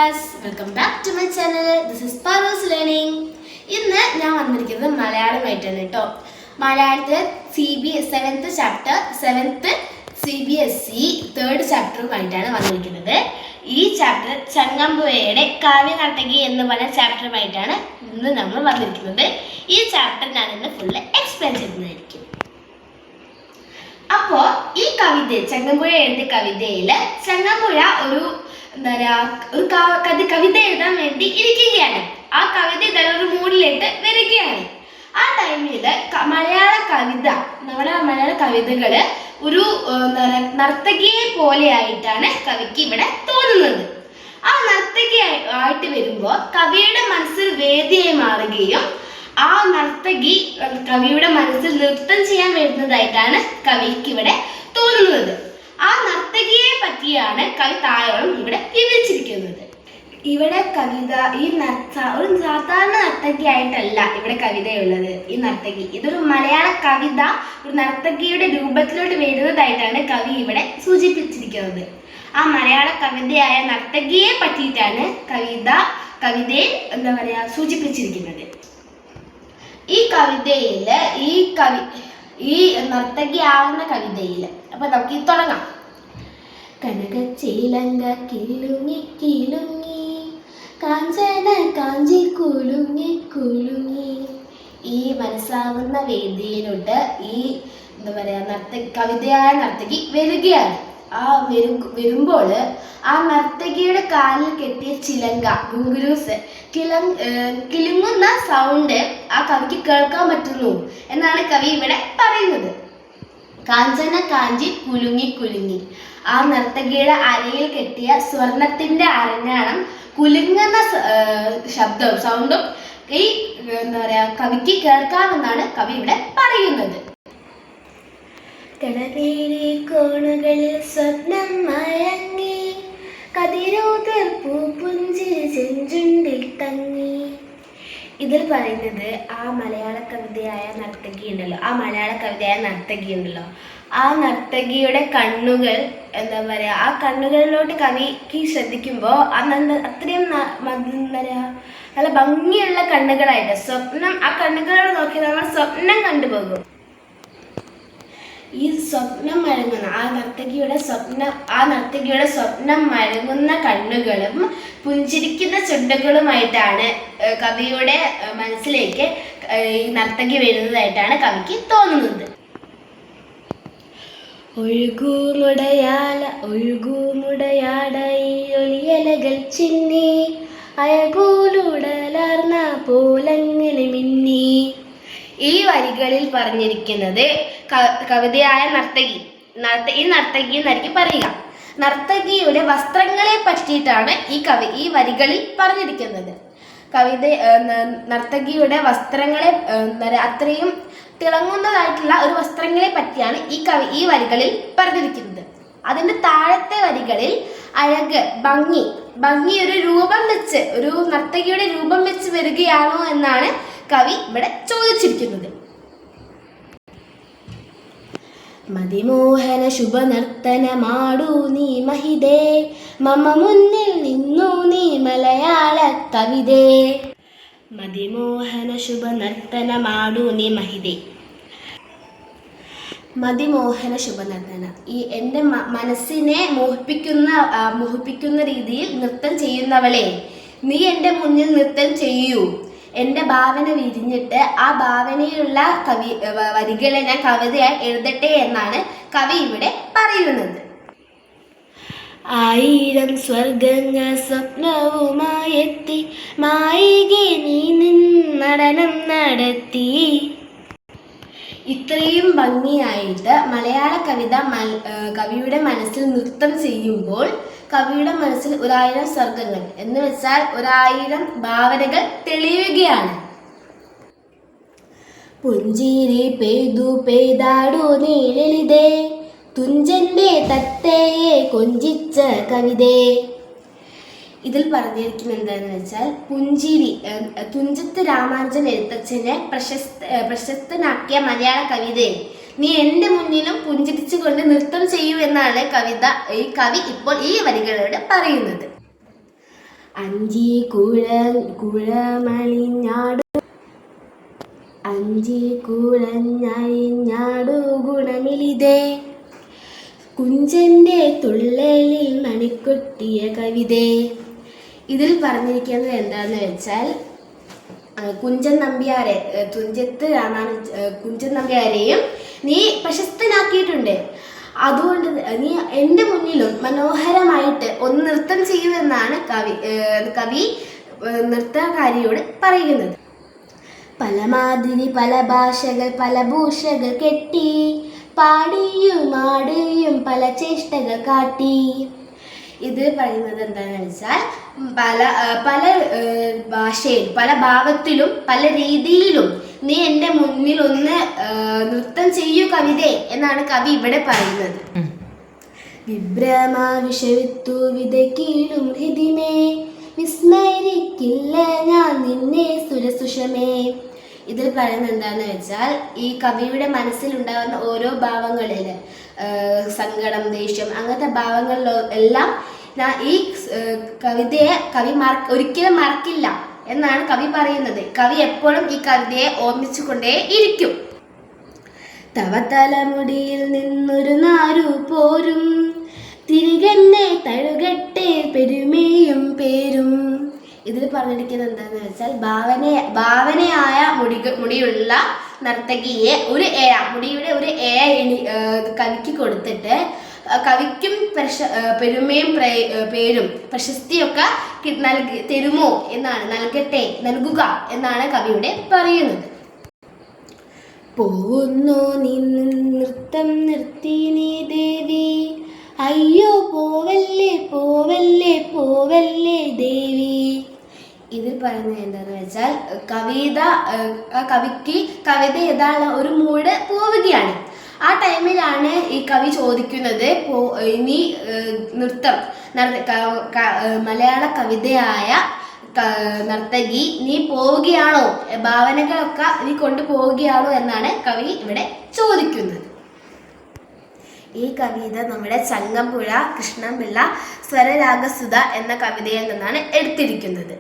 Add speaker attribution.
Speaker 1: class, welcome back to my channel. This is Parus Learning. ഇന്ന് ഞാൻ വന്നിരിക്കുന്നത് മലയാളമായിട്ടാണ് കേട്ടോ. മലയാളത്തിലെ seventh chapter 7th CBSE 3rd ചാപ്റ്ററുമായിട്ടാണ് വന്നിരിക്കുന്നത്. ഈ ചാപ്റ്റർ ചങ്ങമ്പുഴയുടെ കാവ്യനർത്തകി എന്ന് പറഞ്ഞ ചാപ്റ്ററുമായിട്ടാണ് ഇന്ന് നമ്മൾ വന്നിരിക്കുന്നത്. ഈ ചാപ്റ്റർ ഞാൻ ഇന്ന് ഫുള്ള് എക്സ്പ്ലെയിൻ ചെയ്യുന്നതായിരിക്കും. അപ്പോൾ ഈ ചങ്ങമ്പുഴ എഴുതിയ കവിതയിൽ ചങ്ങമ്പുഴ ഒരു കവിത എഴുതാൻ വേണ്ടി ഇരിക്കുകയാണ്. ആ കവിത ഇതൊരു മൂഡിലേക്ക് വരികയാണ്. ആ ടൈമിൽ നമ്മുടെ മലയാള കവിതകള് ഒരു നർത്തകിയെ പോലെ ആയിട്ടാണ് കവിക്ക് ഇവിടെ തോന്നുന്നത്. ആ നർത്തകി ആയിട്ട് വരുമ്പോൾ കവിയുടെ മനസ്സിൽ വേദിയായി മാറുകയും ആ നർത്തകി കവിയുടെ മനസ്സിൽ നൃത്തം ചെയ്യാൻ വരുന്നതായിട്ടാണ് കവിക്ക് ഇവിടെ തോന്നുന്നത്. ആ നർത്തകിയെ പറ്റിയാണ് കവി താഴോളം ഇവിടെ വിവരിച്ചിരിക്കുന്നത്. ഇവിടെ കവിത ഒരു സാധാരണ നർത്തകിയായിട്ടല്ല ഇവിടെ കവിതയുള്ളത്. ഈ നർത്തകി ഇതൊരു മലയാള കവിത ഒരു നർത്തകിയുടെ രൂപത്തിലോട്ട് വരുന്നതായിട്ടാണ് കവി ഇവിടെ സൂചിപ്പിച്ചിരിക്കുന്നത്. ആ മലയാള കവിതയായ നർത്തകിയെ പറ്റിയിട്ടാണ് കവിതയെ സൂചിപ്പിച്ചിരിക്കുന്നത്. ഈ കവിതയിൽ ഈ നർത്തകിയാവുന്ന കവിതയിൽ അപ്പൊ നമുക്ക് തുടങ്ങാം. കനകച്ചീലങ്ക കിലുങ്ങി കിലുങ്ങി കാഞ്ചന കാഞ്ചി കുലുങ്ങി കുലുങ്ങി. ഈ മനസ്സാവുന്ന വേദിയിലോട്ട് ഈ കവിതയായ നർത്തകി വരികയാണ്. ആ വരുമ്പോൾ ആ നർത്തകിയുടെ കാലിൽ കെട്ടിയ ചിലങ്ക ഗുങ്കുരൂസ് കിലുങ്ങുന്ന സൗണ്ട് ആ കവിക്ക് കേൾക്കാൻ പറ്റുന്നു എന്നാണ് കവി ഇവിടെ പറയുന്നത്. കാഞ്ചന കാഞ്ചി കുലുങ്ങി കുലുങ്ങി. ആ നർത്തകിയുടെ അരയിൽ കെട്ടിയ സ്വർണത്തിന്റെ അരഞ്ഞാണം കുലുങ്ങുന്ന സൗണ്ടും ഈ കവിക്ക് കേൾക്കാമെന്നാണ് കവി ഇവിടെ പറയുന്നത്. കടലേറെ കോണുകളിൽ സ്വപ്നം മയങ്ങി കതിരോതിർപ്പൂ പുഞ്ചിരി ചെഞ്ചുണ്ടിൽ തങ്ങി. ഇതിൽ പറയുന്നത് ആ മലയാള കവിതയായ നർത്തകി ഉണ്ടല്ലോ, ആ നർത്തകിയുടെ കണ്ണുകൾ ആ കണ്ണുകളിലോട്ട് കവിക്ക് ശ്രദ്ധിക്കുമ്പോൾ അത്രയും നല്ല ഭംഗിയുള്ള കണ്ണുകളായിട്ട് ആ കണ്ണുകളോട് നോക്കി നമ്മൾ സ്വപ്നം കണ്ടുപോകും. ഈ സ്വപ്നം മഴങ്ങുന്ന ആ നർത്തകിയുടെ സ്വപ്നം മഴങ്ങുന്ന കണ്ണുകളും പുഞ്ചിരിക്കുന്ന ചുണ്ടുകളുമായിട്ടാണ് കവിയുടെ മനസ്സിലേക്ക് ഈ നർത്തകി വരുന്നതായിട്ടാണ് കവിക്ക് തോന്നുന്നത്. ഒഴുകൂമുടയാടയി ഒലിയലകൾ ചിന്നി അയകൂലുടലാർന്ന പോലങ്ങനെ മിന്നി. ഈ വരികളിൽ പറഞ്ഞിരിക്കുന്നത് കവിതയായ ഈ നർത്തകി എന്നായിരിക്കും പറയുക. നർത്തകിയുടെ വസ്ത്രങ്ങളെ പറ്റിയിട്ടാണ് ഈ വരികളിൽ പറഞ്ഞിരിക്കുന്നത്. നർത്തകിയുടെ വസ്ത്രങ്ങളെ അത്രയും തിളങ്ങുന്നതായിട്ടുള്ള ഒരു വസ്ത്രങ്ങളെ പറ്റിയാണ് ഈ വരികളിൽ പറഞ്ഞിരിക്കുന്നത്. അതിൻ്റെ താഴത്തെ വരികളിൽ അഴക് ഭംഗി ഒരു നർത്തകിയുടെ രൂപം വെച്ച് വരികയാണോ എന്നാണ് കവി ഇവിടെ ചോദിച്ചിരിക്കുന്നത്. മതിമോഹന ശുഭനർത്തനമാടൂ നീ മഹിതേ, മമ മുന്നിൽ നിന്നു നീ മലയാള കവിതേ. മതിമോഹന ശുഭനർത്തനമാടൂ നീ മഹിതേ. മതിമോഹന ശുഭനർത്തനം, ഈ എൻ്റെ മനസ്സിനെ മോഹിപ്പിക്കുന്ന രീതിയിൽ നൃത്തം ചെയ്യുന്നവളെ, നീ എൻ്റെ മുന്നിൽ നൃത്തം ചെയ്യൂ. എൻ്റെ ഭാവന വിരിഞ്ഞിട്ട് ആ ഭാവനയിലുള്ള വരികളെ ഞാൻ കവിതയായി എഴുതട്ടെ എന്നാണ് കവി ഇവിടെ പറയുന്നത്. ആയിരം സ്വർഗങ്ങൾ സ്വപ്നവുമായെത്തി മായികെ നീ നടനം നടത്തി. ഇത്രയും ഭംഗിയായിട്ട് മലയാള കവിയുടെ മനസ്സിൽ നൃത്തം ചെയ്യുമ്പോൾ കവിയുടെ മനസ്സിൽ 1000 സ്വർഗങ്ങൾ എന്ന് വെച്ചാൽ 1000 ഭാവനകൾ തെളിയുകയാണ്. പുഞ്ചിരി പെയ്താടൂ നീ ലളിതേ, തുഞ്ചന്റെ തത്തയെ കൊഞ്ചിച്ച കവിതേ. ഇതിൽ പറഞ്ഞിരിക്കുന്നത് എന്താണെന്ന് വെച്ചാൽ പുഞ്ചിരി തുഞ്ചത്ത് രാമാനുജൻ എഴുത്തച്ഛനെ പ്രശസ്തനാക്കിയ മലയാള കവിതയെ നീ എൻ്റെ മുന്നിലും പുഞ്ചിരിച്ചുകൊണ്ട് നൃത്തം ചെയ്യൂ എന്നാണ് കവി ഇപ്പോൾ ഈ വരികളോട് പറയുന്നത്. അഞ്ചി കുഴമണിഞ്ഞാടു അഞ്ചി കുഴഞ്ഞഴിഞ്ഞാടു ഗുണമിലിതേ കുഞ്ചന്റെ തുള്ളലിൽ മണിക്കൊട്ടിയ കവിതേ. ഇതിൽ പറഞ്ഞിരിക്കുന്നത് എന്താണെന്ന് വെച്ചാൽ കുഞ്ചൻ നമ്പ്യാരെയും നീ പ്രശസ്തനാക്കിയിട്ടുണ്ട്. അതുകൊണ്ട് നീ എൻ്റെ മുന്നിലും മനോഹരമായിട്ട് ഒന്ന് നൃത്തം ചെയ്യുമെന്നാണ് കവി നൃത്തകാരിയോട് പറയുന്നത്. പലമാതിരി പല ഭാഷകൾ പല ഭൂഷകൾ കെട്ടി പാടിയും ആടിയും പല ചേഷ്ടകൾ കാട്ടി. ഇത് പറയുന്നത് എന്താണെന്ന് വെച്ചാൽ പല ഭാഷയിൽ പല ഭാവത്തിലും പല രീതിയിലും നീ എൻ്റെ മുന്നിൽ ഒന്ന് നൃത്തം ചെയ്യൂ കവിതേ എന്നാണ് കവി ഇവിടെ പറയുന്നത്. വിഭ്രമ വിഷവിത്തു വിതയ്ക്കീഴും ഹൃദിമേ വിസ്മരിക്കില്ല ഞാൻ നിന്നെ സുരസുഷമേ. ഇതിൽ പറയുന്നത് എന്താണെന്ന് വെച്ചാൽ ഈ കവിയുടെ മനസ്സിലുണ്ടാകുന്ന ഓരോ ഭാവങ്ങളിൽ സങ്കടം, ദേഷ്യം അങ്ങനത്തെ ഭാവങ്ങളിലെല്ലാം ഈ കവിതയെ ഒരിക്കലും മറക്കില്ല എന്നാണ് കവി പറയുന്നത്. കവി എപ്പോഴും ഈ കവിതയെ ഓർമ്മിച്ചുകൊണ്ടേ ഇരിക്കും. തവ തലമുടിയിൽ നിന്നൊരു നാരു പോരും തിരികെന്നെ തഴുകട്ടെ പെരുമയും പേരും. ഇതിൽ പറഞ്ഞിരിക്കുന്നത് എന്താണെന്ന് വെച്ചാൽ ഭാവനയായ മുടിയുള്ള നർത്തകിയെ മുടിയുടെ ഒരു കവിക്ക് കൊടുത്തിട്ട് കവിക്കും പെരുമയും പേരും പ്രശസ്തിയൊക്കെ തരുമോ എന്നാണ് നൽകുക എന്നാണ് കവിയുടെ പറയുന്നത്. പോവുന്നു നീ നൃത്തം നിർത്തി നീ ദേവി അയ്യോ പോവല്ലേ പോവല്ലേ പോവല്ലേ ദേവി. ഇതിൽ പറയുന്നത് എന്താണെന്ന് വെച്ചാൽ കവിത എഴുതാനുള്ള ഒരു മൂഡ് പോവുകയാണ്. ആ ടൈമിലാണ് ഈ കവി ചോദിക്കുന്നത് ഇനി മലയാള കവിതയായ നർത്തകി നീ പോവുകയാണോ, ഭാവനകളൊക്കെ നീ കൊണ്ടുപോവുകയാണോ എന്നാണ് കവി ഇവിടെ ചോദിക്കുന്നത്. ഈ കവിത നമ്മുടെ ചങ്ങമ്പുഴ കൃഷ്ണപിള്ള സ്വരരാഗസുധ എന്ന കവിതയിൽ നിന്നാണ് എടുത്തിരിക്കുന്നത്.